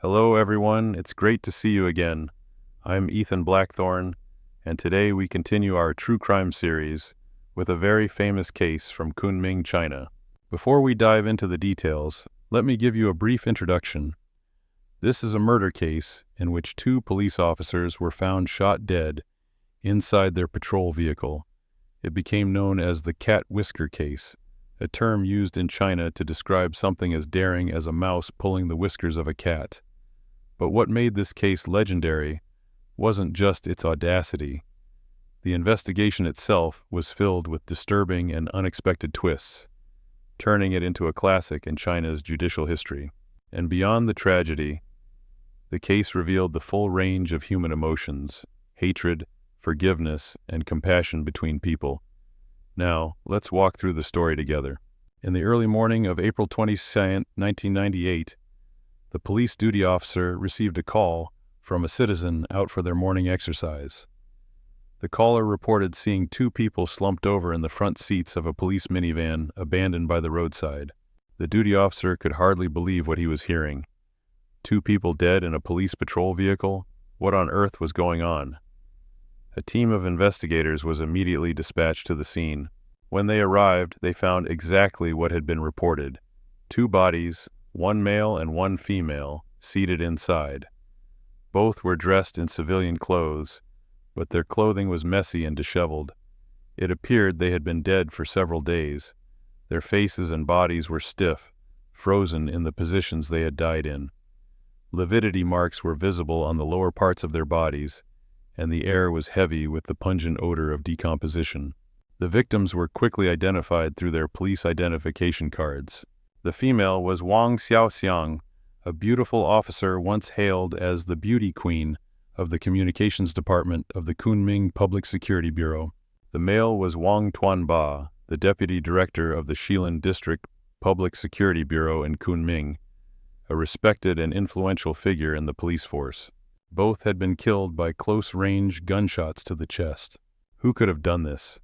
Hello everyone, it's great to see you again. I'm Ethan Blackthorne, and today we continue our true crime series with a very famous case from Kunming, China. Before we dive into the details, let me give you a brief introduction. This is a murder case in which two police officers were found shot dead inside their patrol vehicle. It became known as the cat whisker case, a term used in China to describe something as daring as a mouse pulling the whiskers of a cat. But what made this case legendary wasn't just its audacity. The investigation itself was filled with disturbing and unexpected twists, turning it into a classic in China's judicial history. And beyond the tragedy, the case revealed the full range of human emotions: hatred, forgiveness, and compassion between people. Now, let's walk through the story together. In the early morning of April 22, 1998, the police duty officer received a call from a citizen out for their morning exercise. The caller reported seeing two people slumped over in the front seats of a police minivan abandoned by the roadside. The duty officer could hardly believe what he was hearing. Two people dead in a police patrol vehicle? What on earth was going on? A team of investigators was immediately dispatched to the scene. When they arrived, they found exactly what had been reported: two bodies, one male and one female, seated inside. Both were dressed in civilian clothes, but their clothing was messy and disheveled. It appeared they had been dead for several days. Their faces and bodies were stiff, frozen in the positions they had died in. Lividity marks were visible on the lower parts of their bodies, and the air was heavy with the pungent odor of decomposition. The victims were quickly identified through their police identification cards. The female was Wang Xiaoxiang, a beautiful officer once hailed as the beauty queen of the communications department of the Kunming Public Security Bureau. The male was Wang Tuanba, the deputy director of the Shilin District Public Security Bureau in Kunming, a respected and influential figure in the police force. Both had been killed by close-range gunshots to the chest. Who could have done this?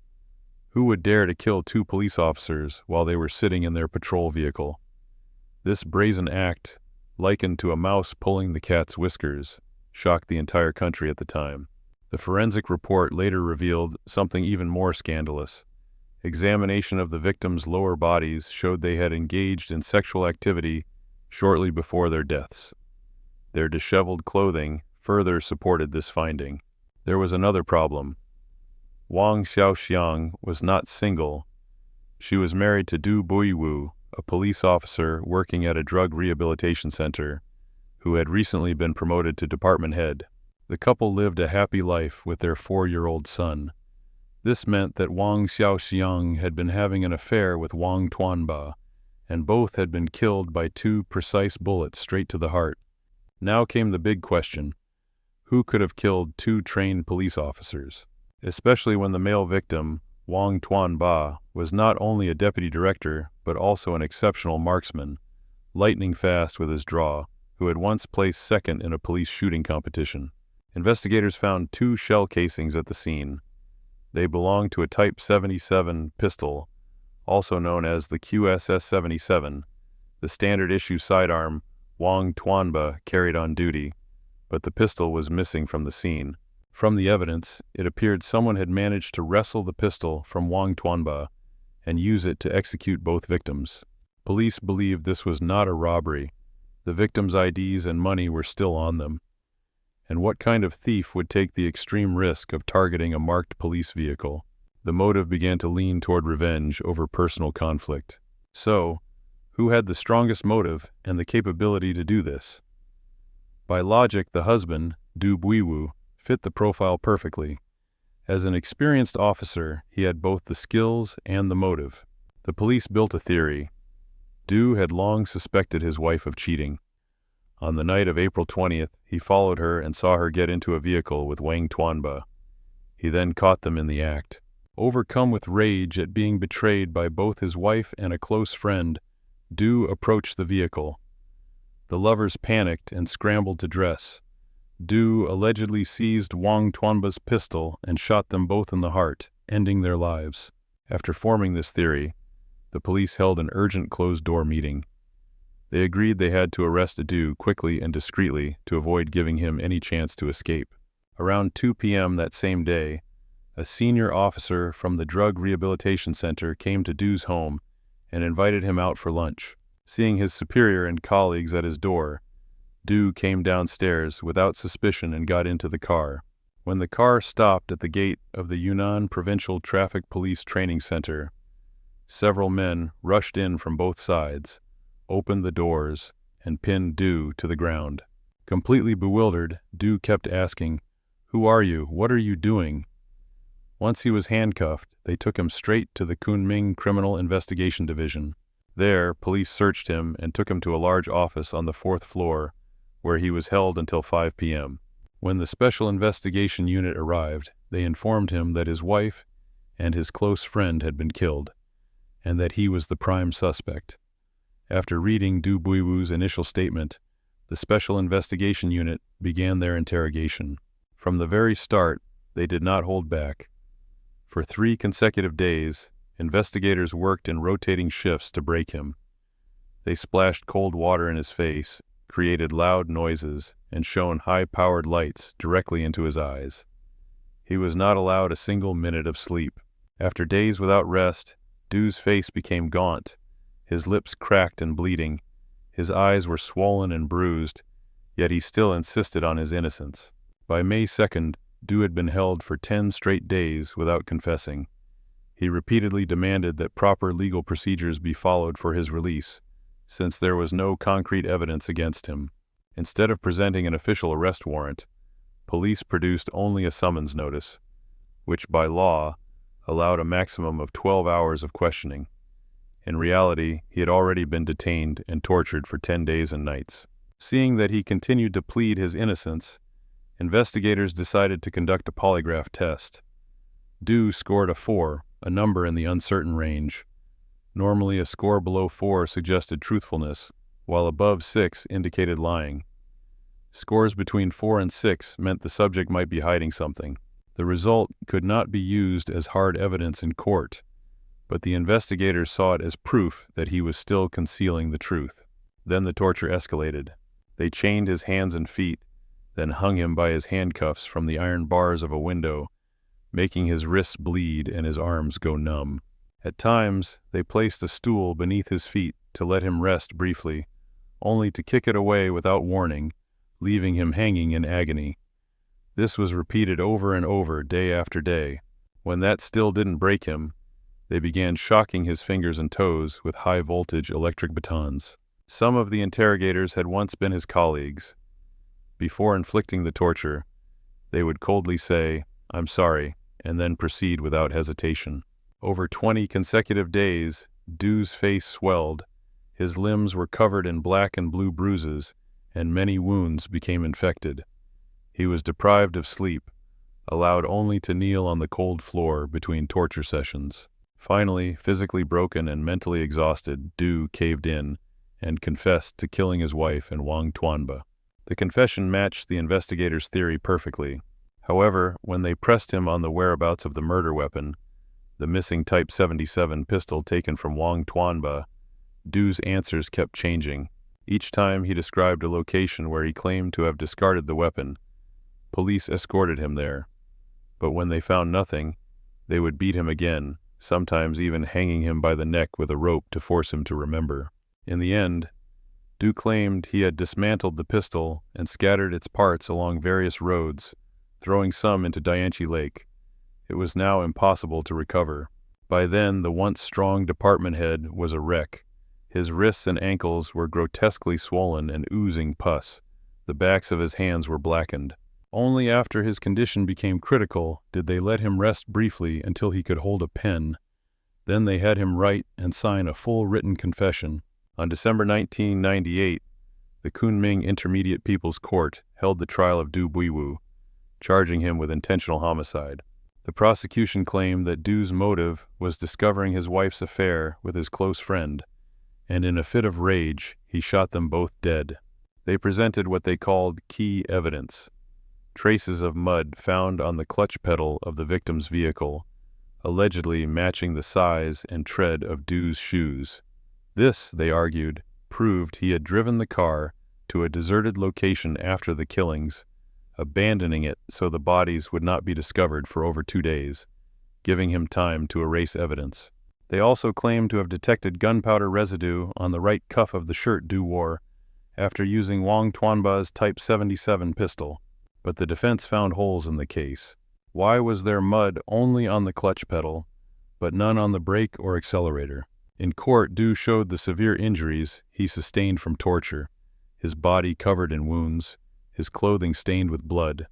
Who would dare to kill two police officers while they were sitting in their patrol vehicle? This brazen act, likened to a mouse pulling the cat's whiskers, shocked the entire country at the time. The forensic report later revealed something even more scandalous. Examination of the victims' lower bodies showed they had engaged in sexual activity shortly before their deaths. Their disheveled clothing further supported this finding. There was another problem. Wang Xiaoxiang was not single. She was married to Du Buiwu, a police officer working at a drug rehabilitation center, who had recently been promoted to department head. The couple lived a happy life with their 4-year-old son. This meant that Wang Xiaoxiang had been having an affair with Wang Tuanba, and both had been killed by two precise bullets straight to the heart. Now came the big question: who could have killed two trained police officers? Especially when the male victim, Wang Tuanba, was not only a deputy director, but also an exceptional marksman, lightning fast with his draw, who had once placed second in a police shooting competition. Investigators found two shell casings at the scene. They belonged to a Type 77 pistol, also known as the QSS-77, the standard issue sidearm Wang Tuanba carried on duty, but the pistol was missing from the scene. From the evidence, it appeared someone had managed to wrestle the pistol from Wang Tuanba and use it to execute both victims. Police believed this was not a robbery. The victims' IDs and money were still on them. And what kind of thief would take the extreme risk of targeting a marked police vehicle? The motive began to lean toward revenge over personal conflict. So, who had the strongest motive and the capability to do this? By logic, the husband, Du Buiwu, fit the profile perfectly. As an experienced officer, he had both the skills and the motive. The police built a theory. Du had long suspected his wife of cheating. On the night of April 20th, he followed her and saw her get into a vehicle with Wang Tuanba. He then caught them in the act. Overcome with rage at being betrayed by both his wife and a close friend, Du approached the vehicle. The lovers panicked and scrambled to dress. Du allegedly seized Wang Tuanba's pistol and shot them both in the heart, ending their lives. After forming this theory, the police held an urgent closed-door meeting. They agreed they had to arrest Du quickly and discreetly to avoid giving him any chance to escape. Around 2 p.m. that same day, a senior officer from the Drug Rehabilitation Center came to Du's home and invited him out for lunch. Seeing his superior and colleagues at his door, Du came downstairs without suspicion and got into the car. When the car stopped at the gate of the Yunnan Provincial Traffic Police Training Center, several men rushed in from both sides, opened the doors, and pinned Du to the ground. Completely bewildered, Du kept asking, "Who are you? What are you doing?" Once he was handcuffed, they took him straight to the Kunming Criminal Investigation Division. There, police searched him and took him to a large office on the 4th floor, where he was held until 5 p.m. When the Special Investigation Unit arrived, they informed him that his wife and his close friend had been killed, and that he was the prime suspect. After reading Du Buiwu's initial statement, the Special Investigation Unit began their interrogation. From the very start, they did not hold back. For 3 consecutive days, investigators worked in rotating shifts to break him. They splashed cold water in his face, created loud noises, and shone high-powered lights directly into his eyes. He was not allowed a single minute of sleep. After days without rest, Du's face became gaunt, his lips cracked and bleeding, his eyes were swollen and bruised, yet he still insisted on his innocence. By May 2nd, Du had been held for 10 straight days without confessing. He repeatedly demanded that proper legal procedures be followed for his release, since there was no concrete evidence against him. Instead of presenting an official arrest warrant, police produced only a summons notice, which by law allowed a maximum of 12 hours of questioning. In reality, he had already been detained and tortured for 10 days and nights. Seeing that he continued to plead his innocence, investigators decided to conduct a polygraph test. Du scored a 4, a number in the uncertain range. Normally, a score below 4 suggested truthfulness, while above 6 indicated lying. Scores between 4 and 6 meant the subject might be hiding something. The result could not be used as hard evidence in court, but the investigators saw it as proof that he was still concealing the truth. Then the torture escalated. They chained his hands and feet, then hung him by his handcuffs from the iron bars of a window, making his wrists bleed and his arms go numb. At times, they placed a stool beneath his feet to let him rest briefly, only to kick it away without warning, leaving him hanging in agony. This was repeated over and over, day after day. When that still didn't break him, they began shocking his fingers and toes with high-voltage electric batons. Some of the interrogators had once been his colleagues. Before inflicting the torture, they would coldly say, "I'm sorry," and then proceed without hesitation. Over 20 consecutive days, Du's face swelled, his limbs were covered in black and blue bruises, and many wounds became infected. He was deprived of sleep, allowed only to kneel on the cold floor between torture sessions. Finally, physically broken and mentally exhausted, Du caved in and confessed to killing his wife and Wang Tuanba. The confession matched the investigators' theory perfectly. However, when they pressed him on the whereabouts of the murder weapon, the missing Type 77 pistol taken from Wang Tuanba, Du's answers kept changing. Each time he described a location where he claimed to have discarded the weapon. Police escorted him there. But when they found nothing, they would beat him again, sometimes even hanging him by the neck with a rope to force him to remember. In the end, Du claimed he had dismantled the pistol and scattered its parts along various roads, throwing some into Dianchi Lake. It was now impossible to recover. By then, the once strong department head was a wreck. His wrists and ankles were grotesquely swollen and oozing pus. The backs of his hands were blackened. Only after his condition became critical did they let him rest briefly until he could hold a pen. Then they had him write and sign a full written confession. On December 1998, the Kunming Intermediate People's Court held the trial of Du Buiwu, charging him with intentional homicide. The prosecution claimed that Du's motive was discovering his wife's affair with his close friend, and in a fit of rage, he shot them both dead. They presented what they called key evidence, traces of mud found on the clutch pedal of the victim's vehicle, allegedly matching the size and tread of Du's shoes. This, they argued, proved he had driven the car to a deserted location after the killings, abandoning it so the bodies would not be discovered for over 2 days, giving him time to erase evidence. They also claimed to have detected gunpowder residue on the right cuff of the shirt Du wore after using Wang Tuanba's Type 77 pistol, but the defense found holes in the case. Why was there mud only on the clutch pedal, but none on the brake or accelerator? In court, Du showed the severe injuries he sustained from torture, his body covered in wounds, his clothing stained with blood,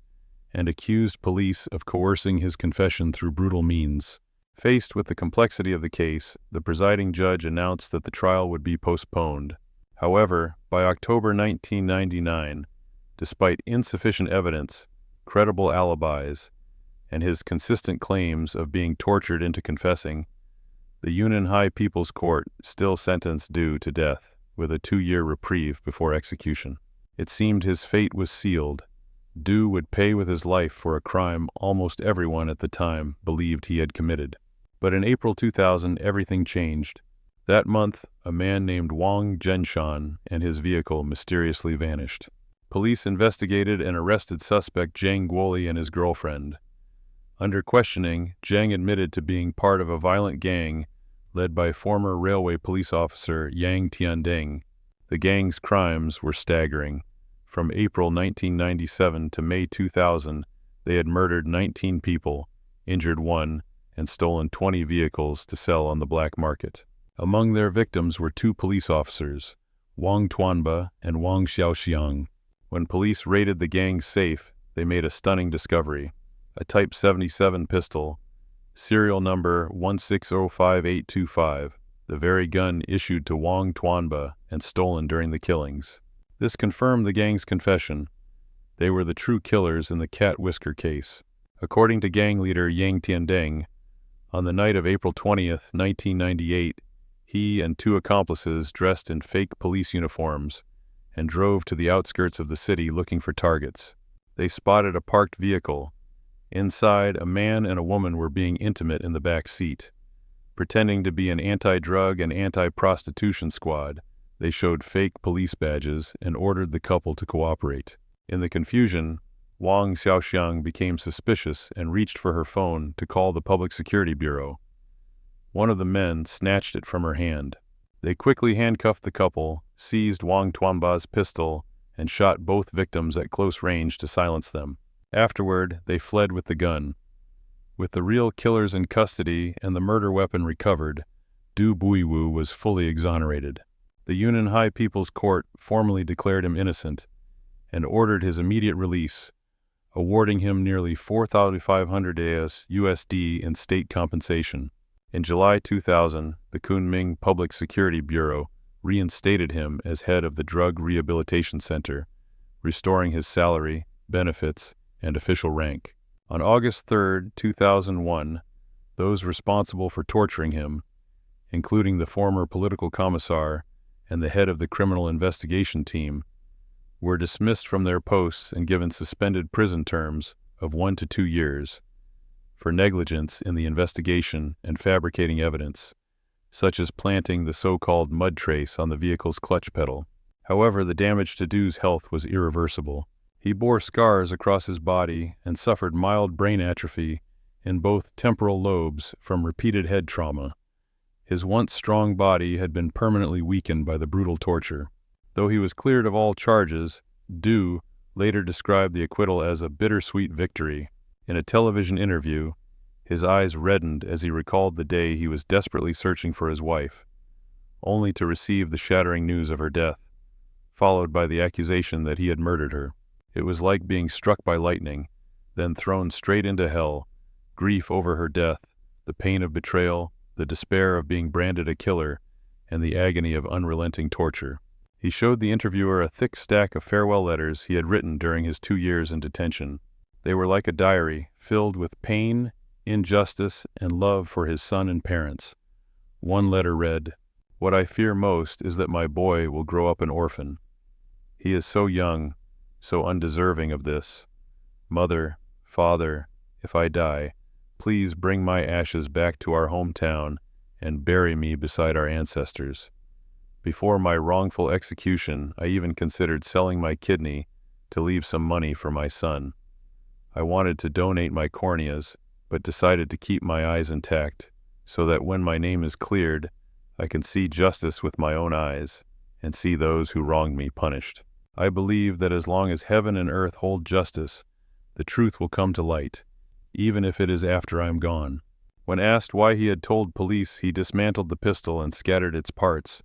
and accused police of coercing his confession through brutal means. Faced with the complexity of the case, the presiding judge announced that the trial would be postponed. However, by October 1999, despite insufficient evidence, credible alibis, and his consistent claims of being tortured into confessing, the Yunnan High People's Court still sentenced Du to death, with a 2-year reprieve before execution. It seemed his fate was sealed. Du would pay with his life for a crime almost everyone at the time believed he had committed. But in April 2000, everything changed. That month, a man named Wang Zhenshan and his vehicle mysteriously vanished. Police investigated and arrested suspect Zhang Guoli and his girlfriend. Under questioning, Zhang admitted to being part of a violent gang led by former railway police officer Yang Tiandeng. The gang's crimes were staggering. From April 1997 to May 2000, they had murdered 19 people, injured 1, and stolen 20 vehicles to sell on the black market. Among their victims were 2 police officers, Wang Tuanba and Wang Xiaoxiang. When police raided the gang's safe, they made a stunning discovery: a Type 77 pistol, serial number 1605825, the very gun issued to Wang Tuanba and stolen during the killings. This confirmed the gang's confession. They were the true killers in the Cat Whisker case. According to gang leader Yang Tiandeng, on the night of April 20th, 1998, he and 2 accomplices dressed in fake police uniforms and drove to the outskirts of the city looking for targets. They spotted a parked vehicle. Inside, a man and a woman were being intimate in the back seat. Pretending to be an anti-drug and anti-prostitution squad, they showed fake police badges and ordered the couple to cooperate. In the confusion, Wang Xiaoxiang became suspicious and reached for her phone to call the Public Security Bureau. One of the men snatched it from her hand. They quickly handcuffed the couple, seized Wang Tuanba's pistol, and shot both victims at close range to silence them. Afterward, they fled with the gun. With the real killers in custody and the murder weapon recovered, Du Buiwu was fully exonerated. The Yunnan High People's Court formally declared him innocent and ordered his immediate release, awarding him nearly 4,500 USD in state compensation. In July 2000, the Kunming Public Security Bureau reinstated him as head of the Drug Rehabilitation Center, restoring his salary, benefits, and official rank. On August 3, 2001, those responsible for torturing him, including the former political commissar and the head of the criminal investigation team, were dismissed from their posts and given suspended prison terms of 1 to 2 years for negligence in the investigation and fabricating evidence, such as planting the so-called mud trace on the vehicle's clutch pedal. However, the damage to Du's health was irreversible. He bore scars across his body and suffered mild brain atrophy in both temporal lobes from repeated head trauma. His once strong body had been permanently weakened by the brutal torture. Though he was cleared of all charges, Du later described the acquittal as a bittersweet victory. In a television interview, his eyes reddened as he recalled the day he was desperately searching for his wife, only to receive the shattering news of her death, followed by the accusation that he had murdered her. It was like being struck by lightning, then thrown straight into hell. Grief over her death, the pain of betrayal, the despair of being branded a killer, and the agony of unrelenting torture. He showed the interviewer a thick stack of farewell letters he had written during his 2 years in detention. They were like a diary, filled with pain, injustice, and love for his son and parents. One letter read, "What I fear most is that my boy will grow up an orphan. He is so young, so undeserving of this. Mother, Father, if I die, please bring my ashes back to our hometown and bury me beside our ancestors. Before my wrongful execution, I even considered selling my kidney to leave some money for my son. I wanted to donate my corneas, but decided to keep my eyes intact, so that when my name is cleared, I can see justice with my own eyes, and see those who wronged me punished. I believe that as long as heaven and earth hold justice, the truth will come to light, even if it is after I am gone. When asked why he had told police he dismantled the pistol and scattered its parts,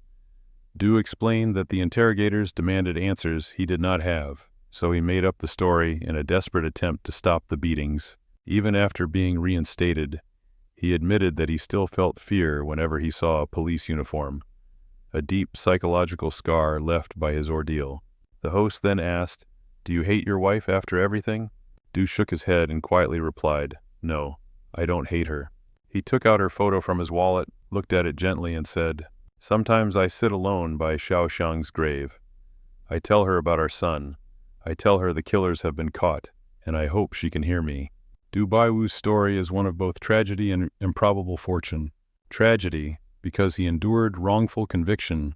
Du explained that the interrogators demanded answers he did not have, so he made up the story in a desperate attempt to stop the beatings. Even after being reinstated, he admitted that he still felt fear whenever he saw a police uniform, a deep psychological scar left by his ordeal. The host then asked, "Do you hate your wife after everything?" Du shook his head and quietly replied, "No, I don't hate her." He took out her photo from his wallet, looked at it gently, and said, "Sometimes I sit alone by Xiaoxiang's grave. I tell her about our son. I tell her the killers have been caught, and I hope she can hear me." Du Baiwu's story is one of both tragedy and improbable fortune. Tragedy, because he endured wrongful conviction,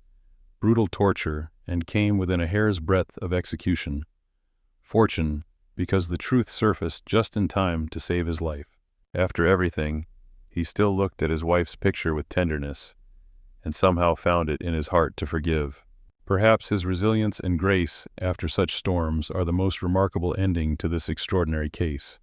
brutal torture, and came within a hair's breadth of execution. Fortune, because the truth surfaced just in time to save his life. After everything, he still looked at his wife's picture with tenderness, and somehow found it in his heart to forgive. Perhaps his resilience and grace after such storms are the most remarkable ending to this extraordinary case.